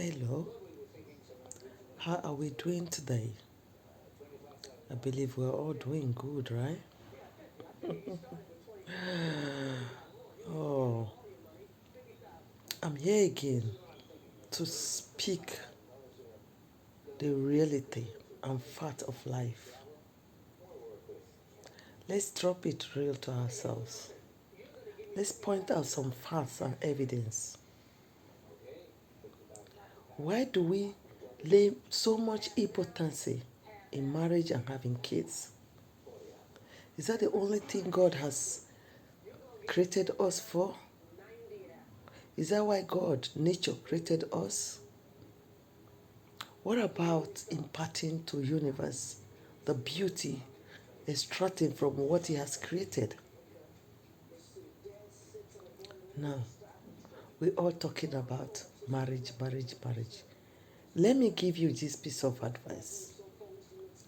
Hello, how are we doing today? I believe we're all doing good, right? Oh, I'm here again to speak the reality and fact of life. Let's drop it real to ourselves. Let's point out some facts and evidence. Why do we lay so much importance in marriage and having kids? Is that the only thing God has created us for? Is that why God, nature, created us? What about imparting to universe the beauty extracting from what he has created? Now, we're all talking about marriage, marriage, marriage. Let me give you this piece of advice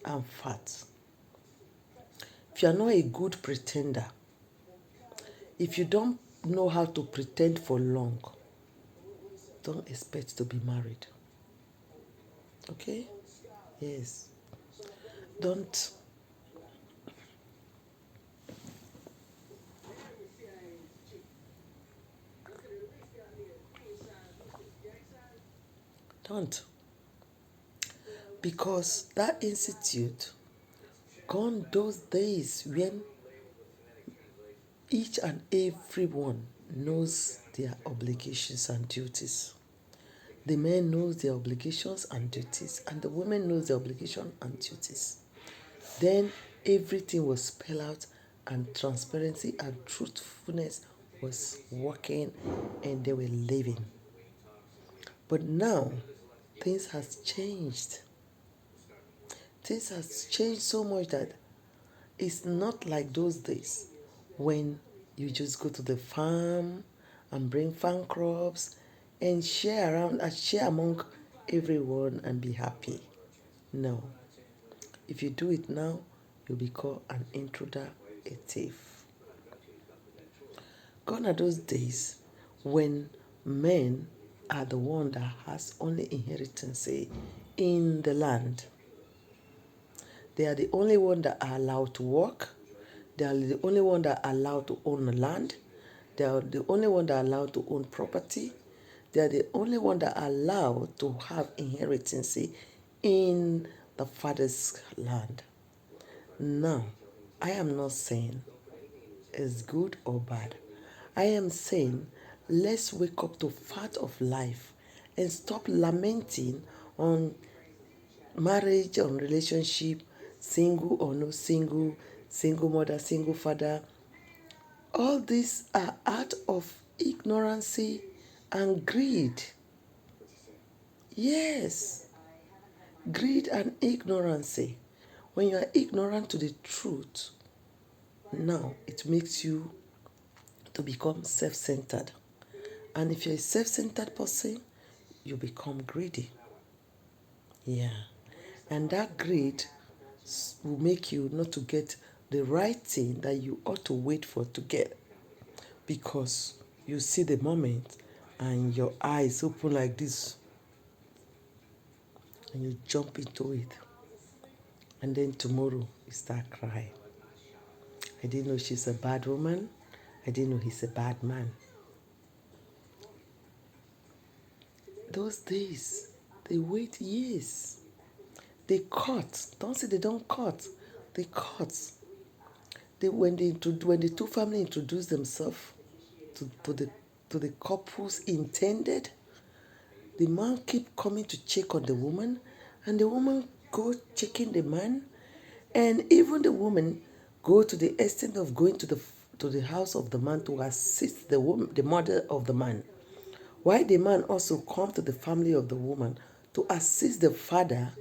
and fact. If you are not a good pretender, if you don't know how to pretend for long, don't expect to be married. Okay? Yes. Don't don't. Because that institute gone those days when each and every one knows their obligations and duties. The men knows their obligations and duties, and the women knows their obligations and duties. Then everything was spelled out, and transparency and truthfulness was working, and they were living. But now things has changed. Things has changed so much that it's not like those days when you just go to the farm and bring farm crops and share around and share among everyone and be happy. No. If you do it now, you'll be called an intruder, a thief. Gone are those days when men are the one that has only inheritance in the land. They are the only one that are allowed to work. They are the only one that are allowed to own land. They are the only one that are allowed to own property. They are the only one that are allowed to have inheritance in the father's land. Now, I am not saying it's good or bad. I am saying let's wake up to fact of life and stop lamenting on marriage, on relationship, single or no single, single mother, single father. All these are out of ignorance and greed. Yes, greed and ignorance. When you are ignorant to the truth, now it makes you to become self-centered. And if you're a self-centered person, you become greedy. Yeah. And that greed will make you not to get the right thing that you ought to wait for to get. Because you see the moment and your eyes open like this and you jump into it. And then tomorrow you start crying. I didn't know she's a bad woman. I didn't know he's a bad man. Those days, they wait years. They cut. Don't say they don't cut. They cut. When the two families introduce themselves to the couples intended, the man keep coming to check on the woman, and the woman go checking the man, and even the woman go to the extent of going to the house of the man to assist the woman, the mother of the man. Why the man also come to the family of the woman to assist the father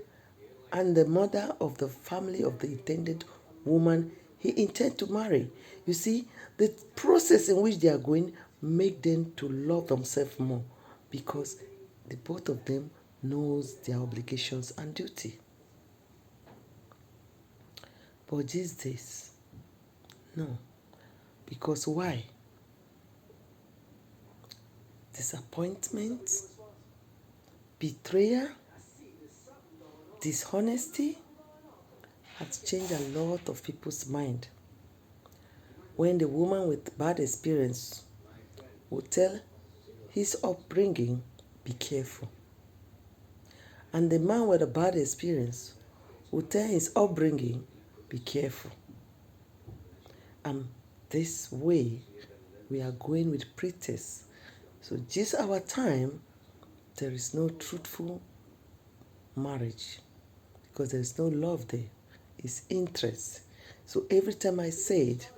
and the mother of the family of the intended woman he intend to marry. You see, the process in which they are going make them to love themselves more because the both of them knows their obligations and duty. But these days, no. Because why? Disappointment, betrayal, dishonesty has changed a lot of people's mind. When the woman with bad experience will tell his upbringing, be careful. And the man with a bad experience will tell his upbringing, be careful. And this way, we are going with pretense. So this our time, there is no truthful marriage because there is no love there. It's interest. So every time I say it,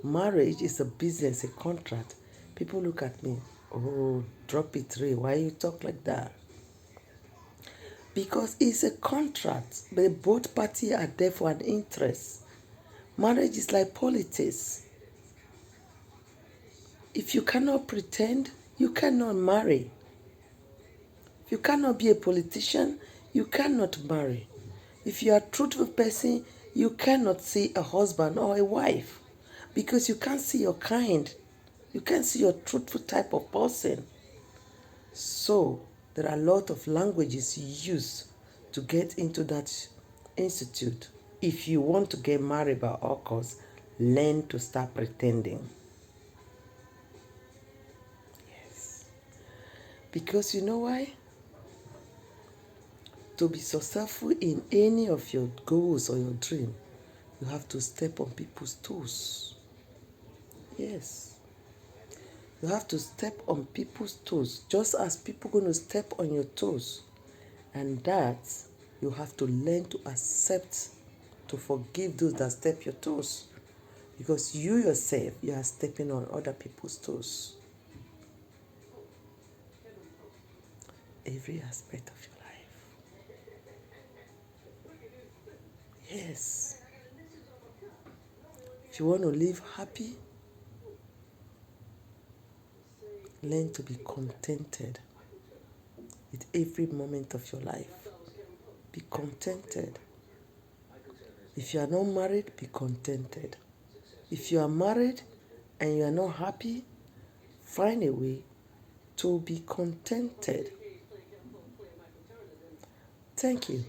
marriage is a business, a contract, people look at me, oh, drop it, Ray. Why you talk like that? Because it's a contract, but both parties are there for an interest. Marriage is like politics. If you cannot pretend, you cannot marry. If you cannot be a politician, you cannot marry. If you are a truthful person, you cannot see a husband or a wife because you can't see your kind. You can't see your truthful type of person. So there are a lot of languages you use to get into that institute. If you want to get married by all costs, learn to start pretending. Yes. Because you know why? To be successful in any of your goals or your dream, you have to step on people's toes. Yes. You have to step on people's toes, just as people are going to step on your toes. And that, you have to learn to accept, to forgive those that step your toes. Because you yourself, you are stepping on other people's toes. Every aspect of your life. Yes. If you want to live happy, learn to be contented with every moment of your life. Be contented. If you are not married, be contented. If you are married and you are not happy, find a way to be contented. Thank you.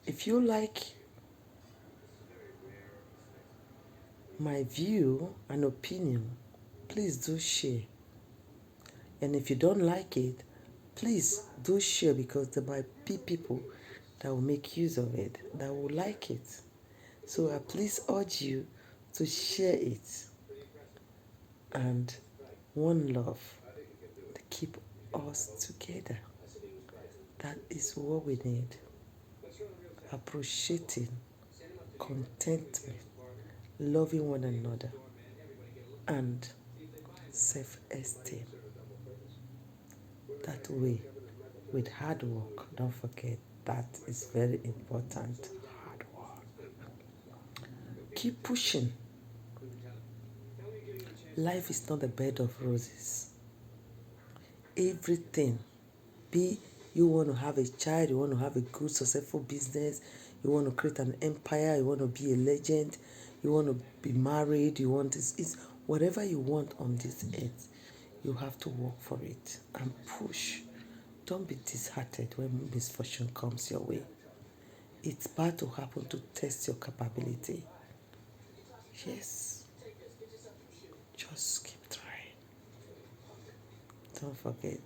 If you like my view and opinion, please do share. And if you don't like it, please do share because there might be people that will make use of it, that will like it. So I please urge you to share it. And one love to keep us together. That is what we need. Appreciating, contentment, loving one another, and self-esteem. That way, with hard work, don't forget, that is very important. Hard work. Keep pushing. Life is not a bed of roses. Everything, you want to have a child, you want to have a good, successful business, you want to create an empire, you want to be a legend, you want to be married, you want this, it's whatever you want on this earth, you have to work for it and push. Don't be disheartened when misfortune comes your way. It's bad to happen to test your capability. Yes. Just keep trying. Don't forget.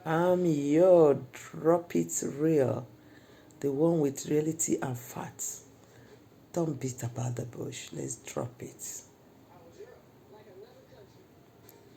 I'm your drop it real, the one with reality and facts. Don't beat about the bush. Let's drop it.